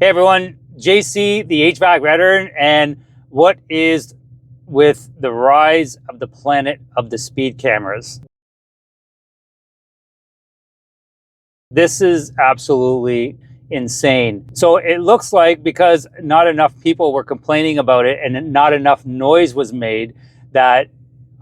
Hey everyone, JC, the HVAC veteran, and what is with the rise of the planet of the speed cameras? This is absolutely insane. So it looks like because not enough people were complaining about it and not enough noise was made, that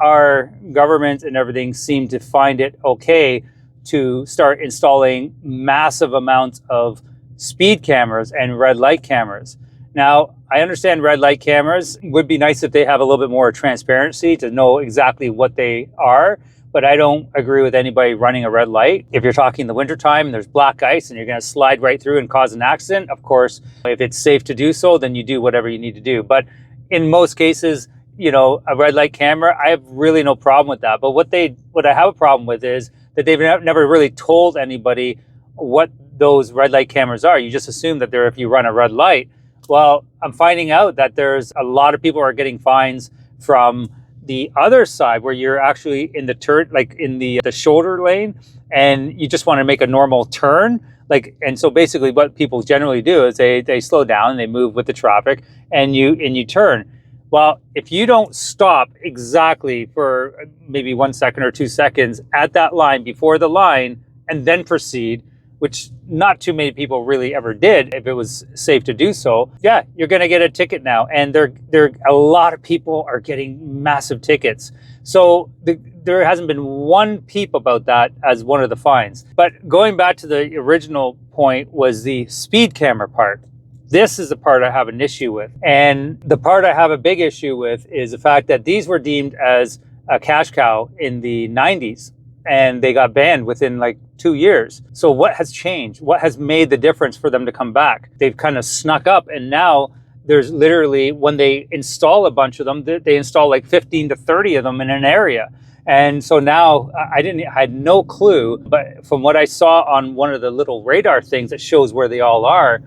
our government and everything seemed to find it okay to start installing massive amounts of speed cameras and red light cameras. Now, I understand red light cameras would be nice if they have a little bit more transparency to know exactly what they are, but I don't agree with anybody running a red light. If you're talking in the wintertime and there's black ice and you're gonna slide right through and cause an accident, of course, if it's safe to do so, then you do whatever you need to do. But in most cases, you know, a red light camera, I have really no problem with that. But what I have a problem with is that they've never really told anybody what those red light cameras are. You just assume that they're if you run a red light. Well, I'm finding out that there's a lot of people are getting fines from the other side where you're actually in the turn, like in the shoulder lane, and you just want to make a normal turn. And so basically what people generally do is they slow down and they move with the traffic and you turn. Well, if you don't stop exactly for maybe 1 second or 2 seconds at that line before the line and then proceed, which not too many people really ever did if it was safe to do so, yeah, you're gonna get a ticket now. And a lot of people are getting massive tickets. So there hasn't been one peep about that as one of the fines. But going back to the original point was the speed camera part. This is the part I have an issue with. And the part I have a big issue with is the fact that these were deemed as a cash cow in the 90s. And they got banned within like 2 years. So what has changed? What has made the difference for them to come back? They've kind of snuck up, and now there's literally, when they install a bunch of them, they install like 15 to 30 of them in an area. And so now I had no clue, but from what I saw on one of the little radar things that shows where they all are,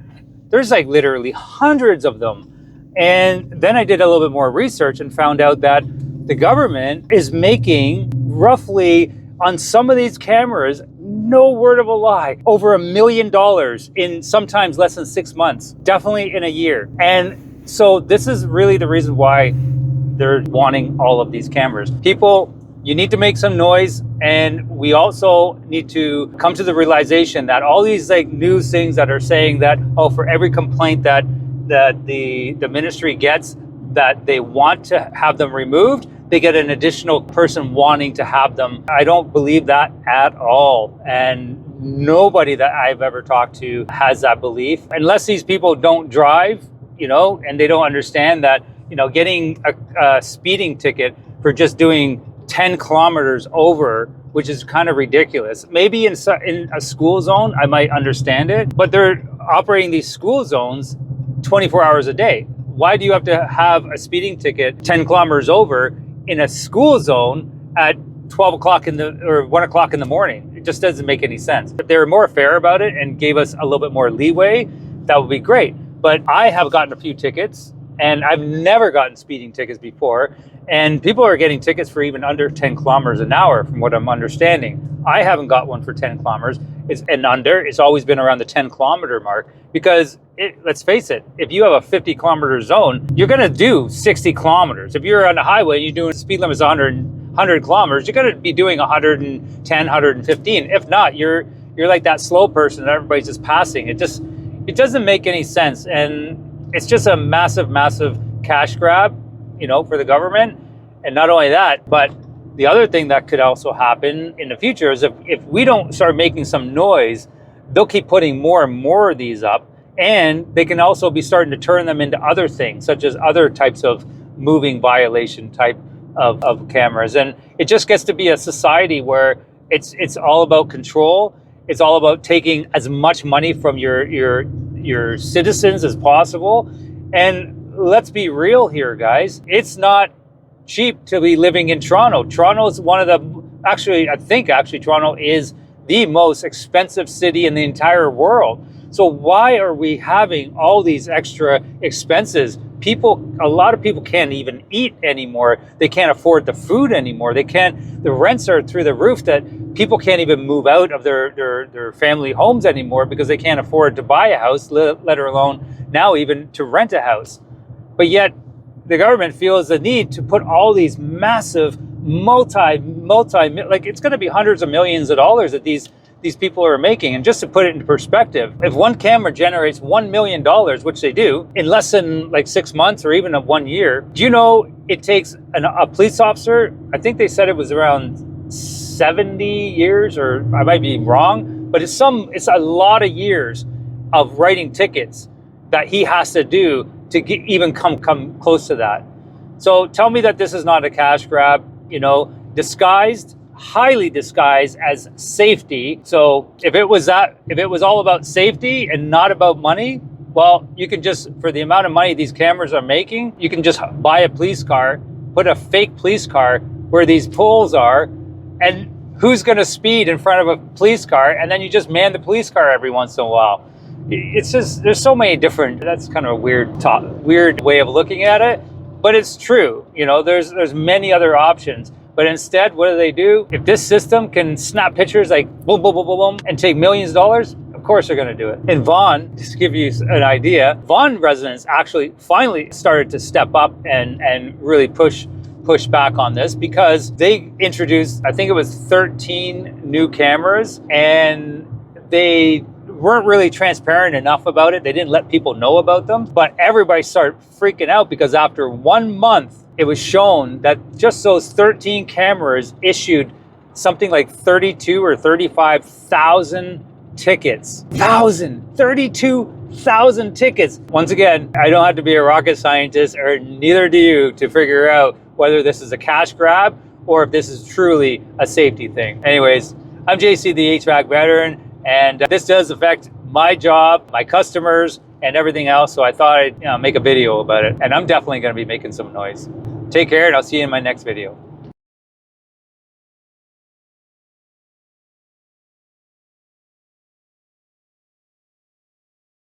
there's like literally hundreds of them. And then I did a little bit more research and found out that the government is making roughly, on some of these cameras, no word of a lie, over $1 million in sometimes less than 6 months, definitely in a year. And so this is really the reason why they're wanting all of these cameras. People, you need to make some noise, and we also need to come to the realization that all these like news things that are saying that, oh, for every complaint that the ministry gets that they want to have them removed, they get an additional person wanting to have them. I don't believe that at all. And nobody that I've ever talked to has that belief. Unless these people don't drive, and they don't understand that, getting a speeding ticket for just doing 10 kilometers over, which is kind of ridiculous. Maybe in a school zone, I might understand it, but they're operating these school zones 24 hours a day. Why do you have to have a speeding ticket 10 kilometers over in a school zone at 12 o'clock or 1 o'clock in the morning? It just doesn't make any sense. If they were more fair about it and gave us a little bit more leeway, that would be great. But I have gotten a few tickets, and I've never gotten speeding tickets before. And people are getting tickets for even under 10 kilometers an hour, from what I'm understanding. I haven't got one for 10 kilometers. It's always been around the 10 kilometer mark, because let's face it, if you have a 50 kilometer zone, you're gonna do 60 kilometers. If you're on the highway and you're doing speed limit is 100 kilometers, you're gonna be doing 110, 115. If not, you're like that slow person that everybody's just passing. It doesn't make any sense. And it's just a massive, massive cash grab, for the government. And not only that, but the other thing that could also happen in the future is if we don't start making some noise, they'll keep putting more and more of these up, and they can also be starting to turn them into other things, such as other types of moving violation type of cameras. And it just gets to be a society where it's all about control. It's all about taking as much money from your citizens as possible. And let's be real here, guys. It's not cheap to be living in Toronto. Toronto is I think Toronto is the most expensive city in the entire world. So why are we having all these extra expenses? A lot of people can't even eat anymore. They can't afford the food anymore. The rents are through the roof that people can't even move out of their family homes anymore because they can't afford to buy a house, let alone now even to rent a house. But yet the government feels the need to put all these massive like it's going to be hundreds of millions of dollars that these people are making. And just to put it into perspective, if one camera generates $1 million, which they do, in less than like 6 months or even 1 year, do you know it takes a police officer, I think they said it was around 70 years, or I might be wrong, but it's a lot of years of writing tickets that he has to do to even come close to that. So tell me that this is not a cash grab, highly disguised as safety. So if it was all about safety and not about money, well, you can just, for the amount of money these cameras are making, you can just buy a police car, put a fake police car where these poles are, and who's going to speed in front of a police car? And then you just man the police car every once in a while. It's just, there's so many different, that's kind of a weird way of looking at it, but it's true. There's many other options. But instead, what do? If this system can snap pictures like boom, boom, boom, boom, boom, and take millions of dollars, of course they're going to do it. In Vaughan, just to give you an idea, Vaughan residents actually finally started to step up and really push back on this, because they introduced, I think it was 13 new cameras, and they weren't really transparent enough about it. They didn't let people know about them, but everybody started freaking out because after 1 month, it was shown that just those 13 cameras issued something like 32 or 35,000 tickets. 32,000 tickets. Once again, I don't have to be a rocket scientist, or neither do you, to figure out whether this is a cash grab or if this is truly a safety thing. Anyways, I'm JC, the HVAC veteran, and this does affect my job, my customers, and everything else. So I thought I'd make a video about it. And I'm definitely going to be making some noise. Take care, and I'll see you in my next video.